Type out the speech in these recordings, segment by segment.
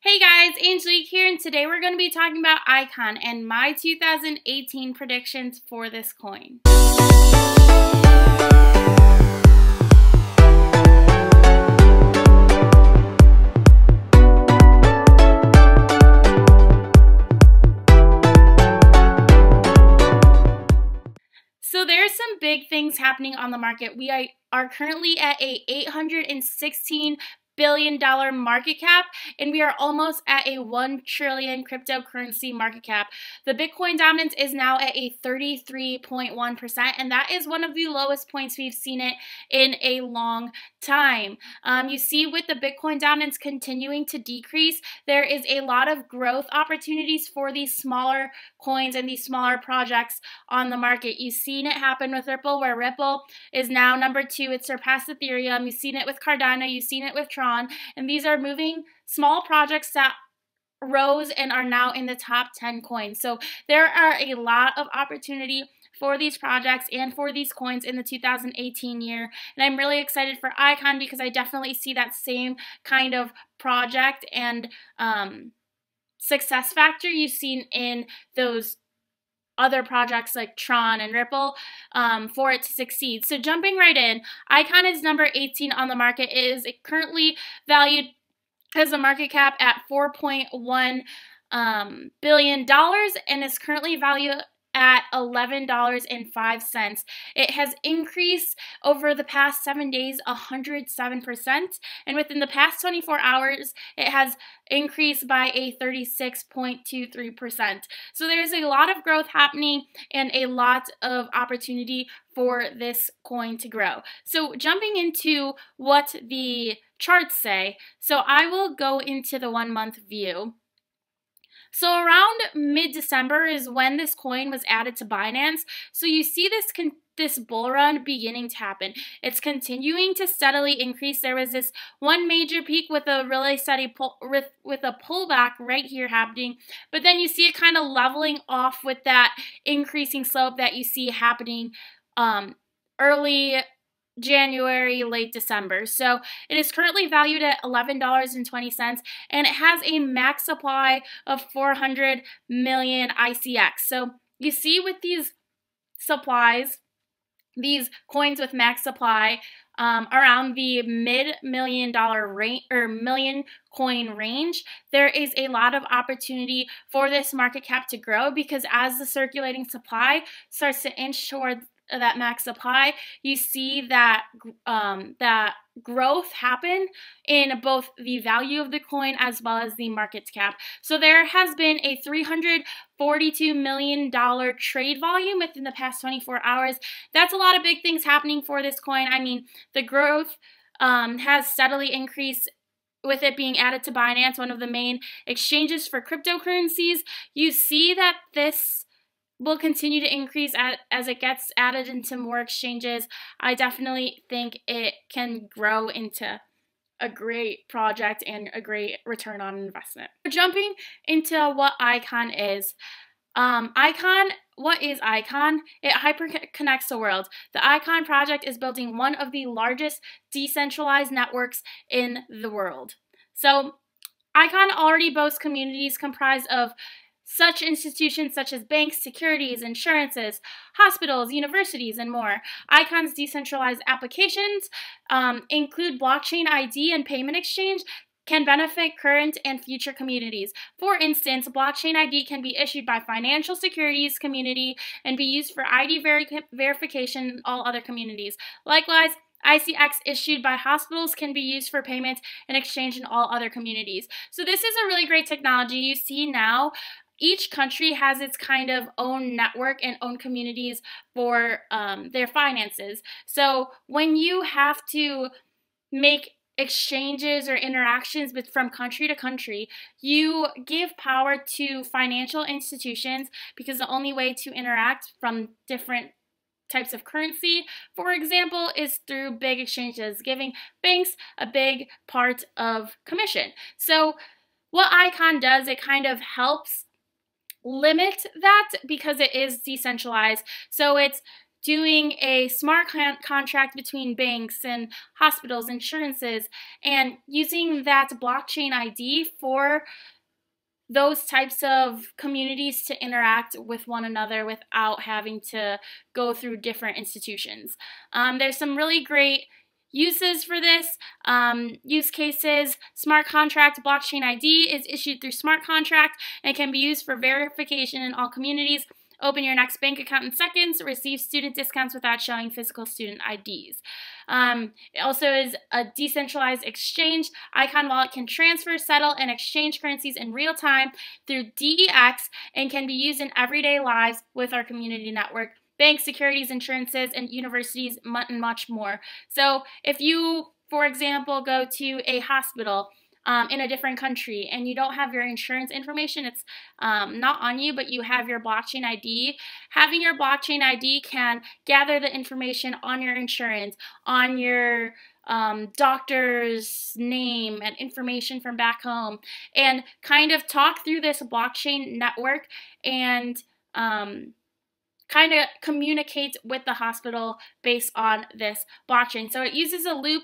Hey guys, Angelique here, and today we're going to be talking about Icon and my 2018 predictions for this coin. So there's some big things happening on the market. We are currently at a $816 billion market cap, and we are almost at a 1 trillion cryptocurrency market cap. The Bitcoin dominance is now at a 33.1%, and that is one of the lowest points we've seen it in a long time. You see, with the Bitcoin dominance continuing to decrease, there is a lot of growth opportunities for these smaller coins and these smaller projects on the market. You've seen it happen with Ripple, where Ripple is now number 2. It surpassed Ethereum. You've seen it with Cardano. You've seen it with Tron. And these are moving small projects that rose and are now in the top 10 coins. So there are a lot of opportunity for these projects and for these coins in the 2018 year. And I'm really excited for Icon because I definitely see that same kind of project and success factor you've seen in those other projects like Tron and Ripple for it to succeed. So jumping right in, Icon is number 18 on the market. It is currently valued as a market cap at $4.1 billion and is currently valued at $11.05. It has increased over the past 7 days 107%, and within the past 24 hours it has increased by a 36.23%. So there's a lot of growth happening and a lot of opportunity for this coin to grow. So jumping into what the charts say, so I will go into the 1 month view. So around mid-December is when this coin was added to Binance. So you see this bull run beginning to happen. It's continuing to steadily increase. There was this one major peak with a really steady with a pullback right here happening, but then you see it kind of leveling off with that increasing slope that you see happening early January, late December. So it is currently valued at $11.20, and it has a max supply of 400 million ICX. So you see with these supplies, these coins with max supply around the mid-$1 million range or million coin range, there is a lot of opportunity for this market cap to grow, because as the circulating supply starts to inch toward that max supply, you see that that growth happen in both the value of the coin as well as the market cap. So there has been a $342 million trade volume within the past 24 hours. That's a lot of big things happening for this coin. I mean, the growth has steadily increased with it being added to Binance, one of the main exchanges for cryptocurrencies. You see that this will continue to increase as it gets added into more exchanges. I definitely think it can grow into a great project and a great return on investment. Jumping into what Icon is. What is Icon? It hyperconnects the world. The Icon project is building one of the largest decentralized networks in the world. So Icon already boasts communities comprised of such institutions such as banks, securities, insurances, hospitals, universities, and more. Icon's decentralized applications include blockchain ID and payment exchange, can benefit current and future communities. For instance, blockchain ID can be issued by financial securities community and be used for ID verification in all other communities. Likewise, ICX issued by hospitals can be used for payment and exchange in all other communities. So this is a really great technology. You see now each country has its kind of own network and own communities for their finances. So when you have to make exchanges or interactions from country to country, you give power to financial institutions, because the only way to interact from different types of currency, for example, is through big exchanges, giving banks a big part of commission. So what Icon does, it kind of helps limit that because it is decentralized. So it's doing a smart contract between banks and hospitals, insurances, and using that blockchain ID for those types of communities to interact with one another without having to go through different institutions. There's some really great uses for this. Use cases: smart contract blockchain ID is issued through smart contract and can be used for verification in all communities. Open your next bank account in seconds. Receive student discounts without showing physical student IDs. It also is a decentralized exchange. Icon Wallet can transfer, settle, and exchange currencies in real time through DEX and can be used in everyday lives with our community network. Banks, securities, insurances, and universities, and much more. So if you, for example, go to a hospital in a different country and you don't have your insurance information, it's not on you, but you have your blockchain ID. Having your blockchain ID can gather the information on your insurance, on your doctor's name and information from back home, and kind of talk through this blockchain network and kind of communicate with the hospital based on this blockchain. So it uses a loop.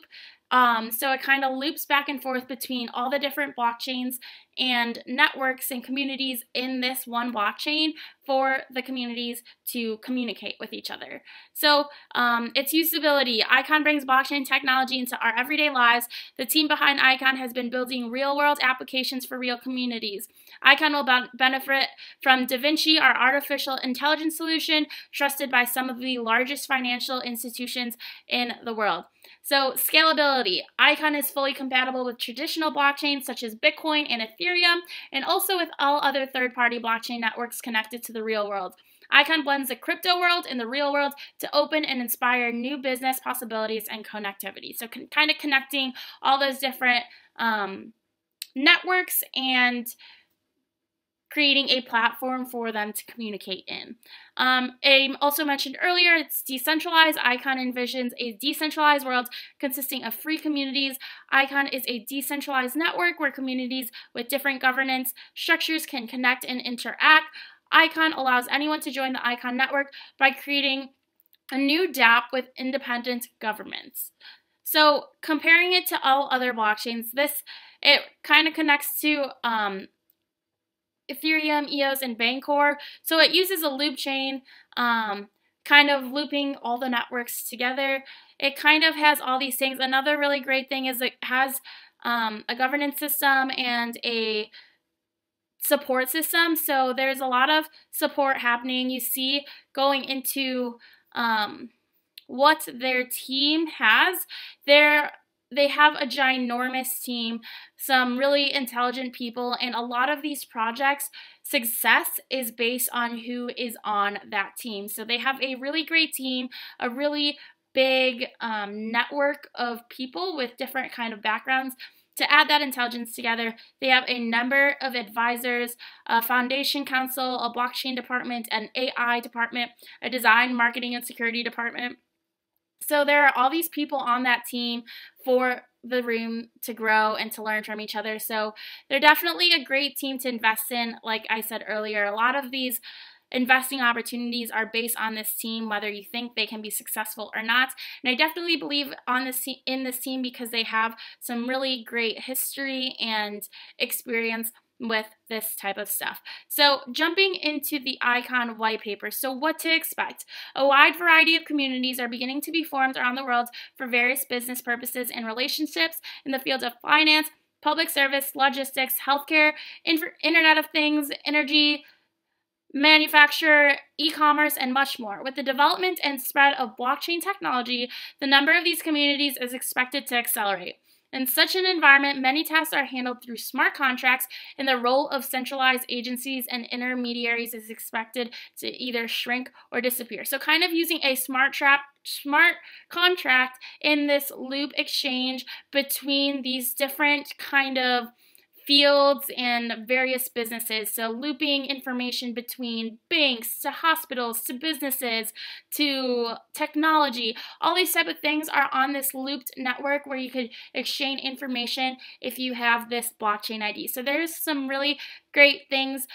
So it kind of loops back and forth between all the different blockchains and networks and communities in this one blockchain for the communities to communicate with each other. So its usability: Icon brings blockchain technology into our everyday lives. The team behind Icon has been building real-world applications for real communities. Icon will benefit from DaVinci, our artificial intelligence solution, trusted by some of the largest financial institutions in the world. So scalability: Icon is fully compatible with traditional blockchains such as Bitcoin and Ethereum, and also with all other third-party blockchain networks connected to the real world. Icon blends the crypto world and the real world to open and inspire new business possibilities and connectivity. So kind of connecting all those different networks and creating a platform for them to communicate in. I also mentioned earlier, it's decentralized. Icon envisions a decentralized world consisting of free communities. Icon is a decentralized network where communities with different governance structures can connect and interact. Icon allows anyone to join the Icon network by creating a new dApp with independent governments. So comparing it to all other blockchains, it kind of connects to Ethereum, EOS, and Bancor. So it uses a loop chain, kind of looping all the networks together. It kind of has all these things. Another really great thing is it has a governance system and a support system. So there's a lot of support happening. You see going into what their team has. They have a ginormous team, some really intelligent people, and a lot of these projects' success is based on who is on that team. So they have a really great team, a really big network of people with different kind of backgrounds. To add that intelligence together, they have a number of advisors, a foundation council, a blockchain department, an AI department, a design, marketing, and security department. So there are all these people on that team for the room to grow and to learn from each other. So they're definitely a great team to invest in. Like I said earlier, a lot of these investing opportunities are based on this team, whether you think they can be successful or not. And I definitely believe in this team because they have some really great history and experience with this type of stuff. So jumping into the Icon white paper. So what to expect? A wide variety of communities are beginning to be formed around the world for various business purposes and relationships in the fields of finance, public service, logistics, healthcare, Internet of Things, energy, manufacture, e-commerce, and much more. With the development and spread of blockchain technology, the number of these communities is expected to accelerate. In such an environment, many tasks are handled through smart contracts, and the role of centralized agencies and intermediaries is expected to either shrink or disappear. So kind of using a smart contract in this loop exchange between these different kind of fields and various businesses. So looping information between banks to hospitals to businesses to technology. All these type of things are on this looped network where you could exchange information if you have this blockchain ID. So there's some really great things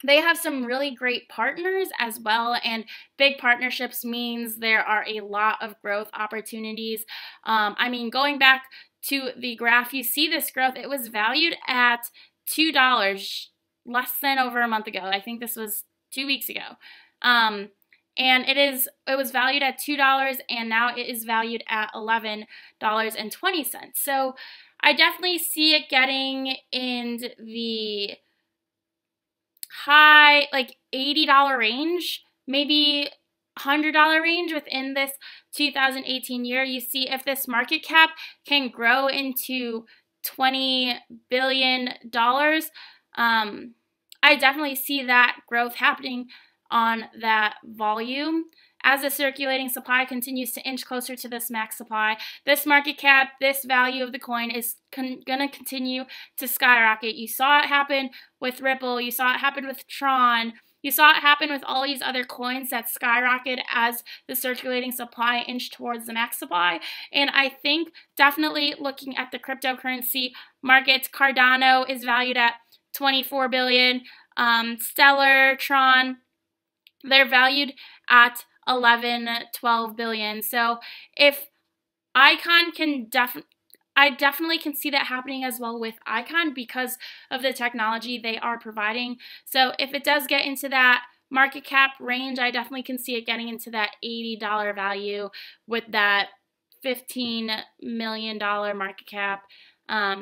they have some really great partners as well, and big partnerships means there are a lot of growth opportunities. I mean, going back to the graph, you see this growth. It was valued at $2 less than over a month ago. I think this was 2 weeks ago. And it was valued at $2, and now it is valued at $11.20. So I definitely see it getting in the high, like $80 range, maybe $100 range within this 2018 year. You see if this market cap can grow into $20 billion. I definitely see that growth happening on that volume. As the circulating supply continues to inch closer to this max supply, this market cap, this value of the coin is going to continue to skyrocket. You saw it happen with Ripple. You saw it happen with Tron. You saw it happen with all these other coins that skyrocket as the circulating supply inched towards the max supply. And I think definitely looking at the cryptocurrency markets, Cardano is valued at $24 billion. Stellar, Tron, they're valued at 11, 12 billion. So if Icon can I definitely can see that happening as well with Icon because of the technology they are providing. So if it does get into that market cap range, I definitely can see it getting into that $80 value with that $15 million market cap.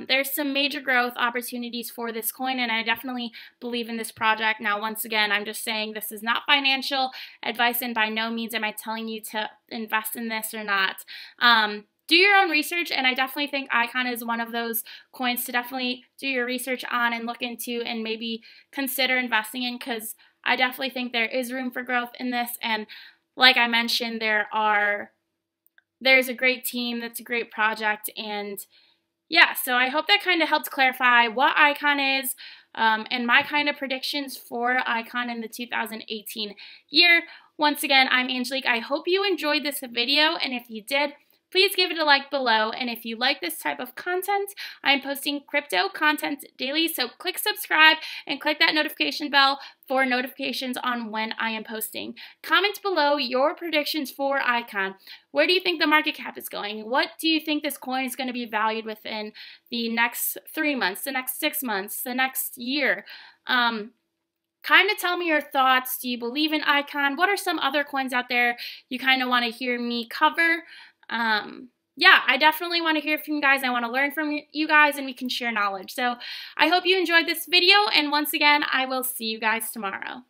There's some major growth opportunities for this coin, and I definitely believe in this project. Now, once again, I'm just saying this is not financial advice, and by no means am I telling you to invest in this or not. Do your own research, and I definitely think Icon is one of those coins to definitely do your research on and look into and maybe consider investing in, because I definitely think there is room for growth in this. And like I mentioned, there's a great team, that's a great project, and yeah, so I hope that kind of helped clarify what Icon is and my kind of predictions for Icon in the 2018 year. Once again, I'm Angelique. I hope you enjoyed this video, and if you did, please give it a like below. And if you like this type of content, I'm posting crypto content daily, so click subscribe and click that notification bell for notifications on when I am posting. Comment below your predictions for Icon. Where do you think the market cap is going? What do you think this coin is going to be valued within the next 3 months, the next 6 months, the next year? Kind of tell me your thoughts. Do you believe in Icon? What are some other coins out there you kind of want to hear me cover? Yeah, I definitely want to hear from you guys. I want to learn from you guys, and we can share knowledge. So I hope you enjoyed this video, and once again, I will see you guys tomorrow.